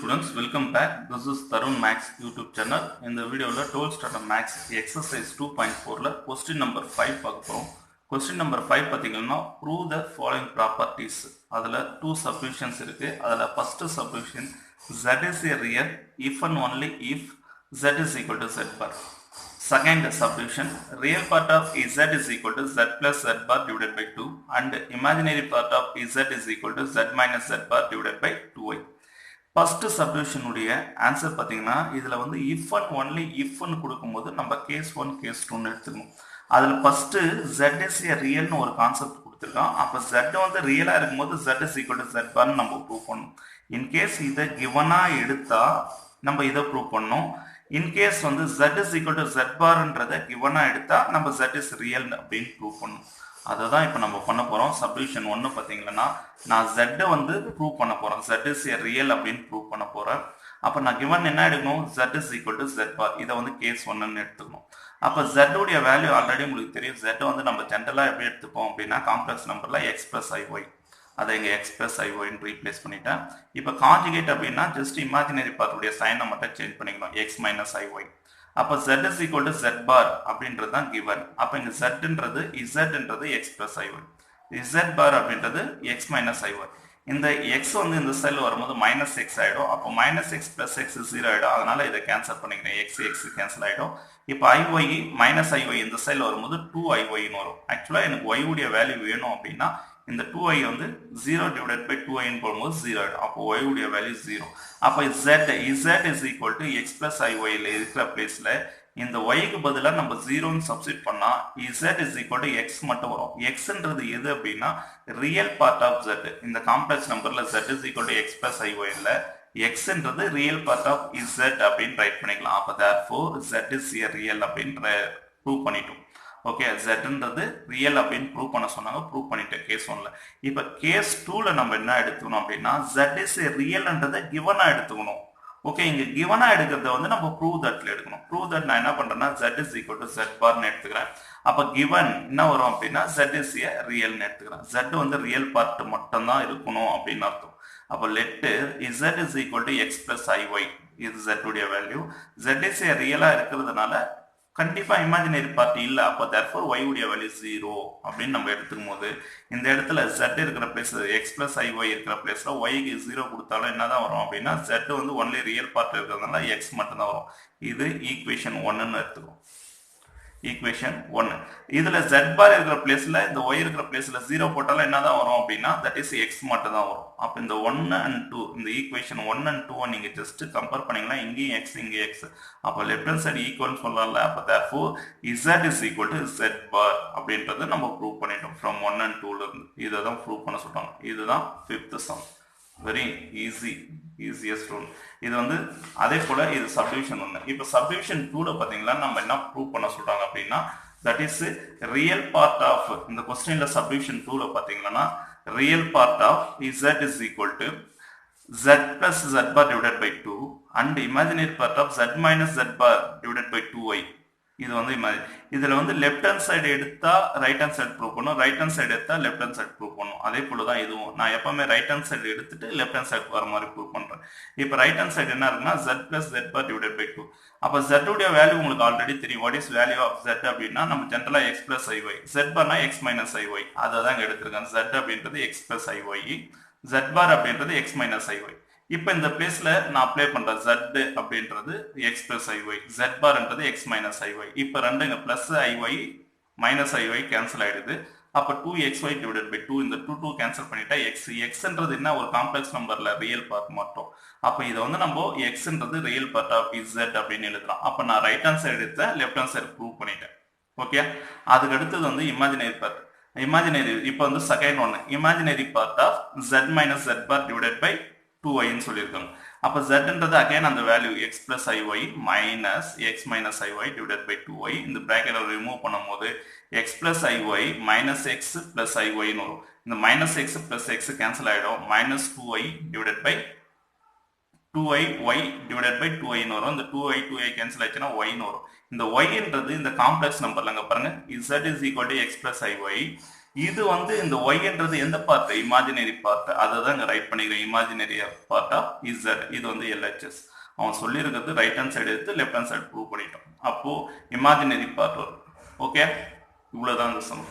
students, welcome back. This is Tarun Max YouTube channel. In the video, 12th standard Max exercise 2.4 question number 5 பார்க்கிறோம். Question number 5 பார்த்தீங்கன்னா prove the following properties. அதில் 2 substitutions இருக்கு. அதில் first substitution z is a real if and only if z is equal to z bar. Second substitution, real part of z is equal to z plus z bar divided by 2 and imaginary part of z is equal to z minus z bar divided by 2y. First subdivision உடைய answer பார்த்தீங்கன்னா இதில் வந்து if and only இஃப்னு கொடுக்கும்போது நம்ம case 1 case 2ன்னு எடுத்துக்கணும். அதில் first z is ஏ ரியல்னு ஒரு concept கொடுத்துருக்கோம். அப்போ z வந்து ரியலாக இருக்கும்போது z is equal to z பார்னு நம்ம ப்ரூவ் பண்ணணும். இன்கேஸ் இதை கிவனாக எடுத்தா நம்ம இதை ப்ரூவ் பண்ணணும். இன்கேஸ் வந்து z is equal to z பார்ன்றதை கிவனாக எடுத்தா நம்ம z இஸ் ரியல் அப்படின்னு ப்ரூவ் பண்ணணும். அதை தான் இப்போ நம்ம பண்ண போகிறோம். சப்டிவிஷன் 1 பார்த்தீங்கன்னா நான் z வந்து ப்ரூவ் பண்ண போகிறேன். z இஸ் ஏ ரியல் அப்படின்னு ப்ரூவ் பண்ண போகிறேன். அப்போ நான் கிவன் என்ன எடுக்கணும்? z is equal to z பார். இதை வந்து கேஸ் 1ன்னு எடுத்துக்கணும். அப்போ z உடைய வேல்யூ ஆல்ரெடி உங்களுக்கு தெரியும். z வந்து நம்ம ஜென்ரலாக எப்படி எடுத்துப்போம் அப்படின்னா காம்ப்ளெக்ஸ் நம்பரில் x பிளஸ் iy, அதை இங்கே x பிளஸ் iy ரீப்ளேஸ் பண்ணிட்டேன். இப்போ கான்ஜுகேட் அப்படின்னா ஜஸ்ட் இமேஜினரி பார்ட்டுடைய சைனை மட்டும் சேஞ்ச் பண்ணிக்கணும், x மைனஸ் iy. அப்போ z is equal to z bar அப்படின்றது தான் கிவன். அப்போ இங்கே zன்றது zன்றது x plus iy, z bar அப்படின்றது x மைனஸ் iy. இந்த x வந்து இந்த சைடில் வரும்போது மைனஸ் எக்ஸ் ஆகிடும். அப்போ மைனஸ் எக்ஸ் பிளஸ் எக்ஸ் 0 ஆகிடும். அதனால இதை கேன்சல் பண்ணிக்கிறேன், எக்ஸ் கேன்சல் ஆகிடும். இப்போ iy மைனஸ் iy இந்த சைடில் வரும்போது 2iy வரும். ஆக்சுவலாக எனக்கு y உடைய வேல்யூ வேணும் அப்படின்னா இந்த 2i வந்து 0 டிவைடட் பை 2iன்னு போடும்போது 0 ஆகிடும். அப்போ y உடைய வேல்யூ 0. அப்போ z is equal to x plus ஐஒயில் இருக்கிற பிளேஸில் இந்த yக்கு பதிலாக நம்ம 0ன்னு சப்ஸ்டிட் பண்ணால் z is equal to x மட்டும் வரும். எக்ஸ்ன்றது எது அப்படின்னா ரியல் பார்ட் ஆஃப் z. இந்த காம்ப்ளெக்ஸ் நம்பரில் z is equal to x plus ஐஒயில் எக்ஸ்ன்றது ரியல் பார்ட் ஆஃப் z அப்படின்னு ரைட் பண்ணிக்கலாம். அப்போ therefore z is a real அப்படின்னு ப்ரூவ் பண்ணிட்டோம். ஓகே, zன்றது ரியல் அப்படின்னு ப்ரூவ் பண்ண சொன்னாங்க, ப்ரூவ் பண்ணிட்டேன் கேஸ் 1ல. இப்போ கேஸ் 2ல நம்ம என்ன எடுத்துக்கணும் அப்படின்னா z இஸ் ஏ ரியல்ன்றதை கிவனா எடுத்துக்கணும். ஓகே, இங்க கிவனா எடுக்கிறத வந்து நம்ம ப்ரூவ் தட்ல எடுக்கணும். ப்ரூவ் தட் நான் என்ன பண்றேன்னா z is equal to z பார்னு எடுத்துக்கிறேன். அப்போ கிவன் என்ன வரும் அப்படின்னா z இஸ் ஏ ரியல்னு எடுத்துக்கிறேன். z வந்து ரியல் பார்ட் மட்டும் தான் இருக்கணும் அப்படின்னு அர்த்தம். அப்போ let z is equal to x plus iy, இது z உடைய வேல்யூ. z இஸ் ஏ ரியலா இருக்கிறதுனால கண்டிப்பா இமேஜினரி பார்ட் இல்லை. அப்போ therefore y உடைய வேல்யூ 0 அப்படின்னு நம்ம எடுத்துக்கும் போது இந்த இடத்துல z இருக்கிற பிளேஸ் எக்ஸ் பிளஸ் iy இருக்கிற பிளேஸ்ல yக்கு 0 கொடுத்தாலும் என்னதான் வரும் அப்படின்னா z வந்து ஒன்லி ரியல் பார்ட் இருக்கிறதுனால x மட்டும் தான் வரும். இது ஈக்குவேஷன் 1ன்னு எடுத்துக்கும். ஈக்குவேஷன் 1 இதுல z பார் இருக்கிற பிளேஸ்ல இந்த y இருக்கிற பிளேஸ்ல 0 போட்டாலும் என்னதான் வரும் அப்படின்னா தட் இஸ் x மட்டும் தான் வரும். அப்போ இந்த 1 and 2 இந்த ஈக்குவேஷன் 1 and 2 நீங்க ஜஸ்ட் கம்பேர் பண்ணீங்கன்னா இங்கேயும் x இங்கே x, அப்போ லெஃப்ட் ஹேண்ட் சைடு ஈக்குவல் சொல்லலாம்ல. அப்போ therefore z is equal to z bar அப்படின்றத நம்ம ப்ரூவ் பண்ணிட்டோம் ஃப்ரம் 1 and 2ல இருந்து. இதை தான் ப்ரூவ் பண்ண சொல்றாங்க. இதுதான் 5th some. Very easiest one. இது வந்து அதே போல இது சப்டிவிஷன் 1. இப்போ சப்டிவிஷன் 2ல பாத்தீங்கன்னா நம்ம என்ன ப்ரூவ் பண்ண சொல்றாங்க அப்படின்னா that is real part of இந்த கொஸ்டின்ல சப்டிவிஷன் 2ல பாத்தீங்கன்னா real part of z is equal to z plus z bar divided by 2 and imaginary part of z minus z bar divided by 2y. இது வந்து இதுல வந்து லெஃப்ட் ஹேண்ட் சைடு எடுத்தா right hand side prove பண்ணும், right hand side எடுத்தா left hand side prove பண்ணும். அதே போல தான் இதுவும் நான் எப்பவுமே ரைட் ஹேண்ட் சைடு எடுத்துட்டு லெஃப்ட் ஹேண்ட் சைடு வர மாதிரி ப்ரூவ் பண்றேன். இப்போ ரைட் ஹேண்ட் சைடு என்ன இருக்குன்னா z plus z bar divided by 2. அப்போ z உடைய வேல்யூ உங்களுக்கு ஆல்ரெடி தெரியும். What is value of z அப்படின்னா நம்ம ஜென்ரலா x பிளஸ் iy, z பார்னா x மைனஸ் iy, அதை தான் இங்க எடுத்திருக்கேன். z அப்படின்றது x plus iy, z bar அப்படின்றது x மைனஸ் iy. இப்போ இந்த பிளேஸ்ல நான் அப்ளை பண்றேன் z அப்படின்றது x பிளஸ் iy, z பார்ன்றது x மைனஸ் iy. இப்போ ரெண்டுங்க plus iy minus iy cancel ஆயிடுது. அப்போ 2xy டிவைடட் பை 2 இந்த 2 கேன்சல் பண்ணிட்டா xன்றது என்ன ஒரு காம்ப்ளெக்ஸ் நம்பர்ல ரியல் பார்ட் மட்டும். அப்போ இதை வந்து நம்ம xன்றது ரியல் பார்ட் ஆஃப் z அப்படின்னு எழுதலாம். அப்போ நான் ரைட் ஹேண்ட் சைடு எடுத்தேன், லெஃப்ட் ஹேண்ட் சைடு ப்ரூவ் பண்ணிட்டேன். ஓகே, அதுக்கு அடுத்தது வந்து இமேஜினரி பார்ட். இமேஜினரி இப்போ வந்து second one imaginary part of z minus z bar divided by 2yன்னு சொல்லியிருக்காங்க. அப்போ zன்றது அகைன் அந்த value x plus iy minus x minus iy divided by 2y. இந்த பிராக்கெட்டை ரிமூவ் பண்ணும்போது x plus iy minus x plus iy வரும். இந்த minus x plus x cancel ஆகிடும். Minus 2y divided by 2y divided by 2yன்னு வரும். இந்த 2y cancel ஆச்சுன்னா yன்னு வரும். இந்த yன்றது இந்த காம்ப்ளெக்ஸ் நம்பர்ல அங்கே பாருங்க z is equal to x plus iy, இது வந்து இந்த ஒய்ன்றது எந்த பார்ட், இமேஜினரி பார்ட், அதை தான் இங்கே ரைட் பண்ணிக்கிறேன். இமேஜினரி பார்ட்டா இசட், இது வந்து எல்ஹெச்எஸ். அவன் சொல்லியிருக்கிறது ரைட் ஹேண்ட் சைடு எடுத்து லெஃப்ட் ஹேண்ட் சைடு ப்ரூவ் பண்ணிட்டோம். அப்போ இமேஜினரி பார்ட் வரும். ஓகே, இவ்வளோதான் இந்த சம்.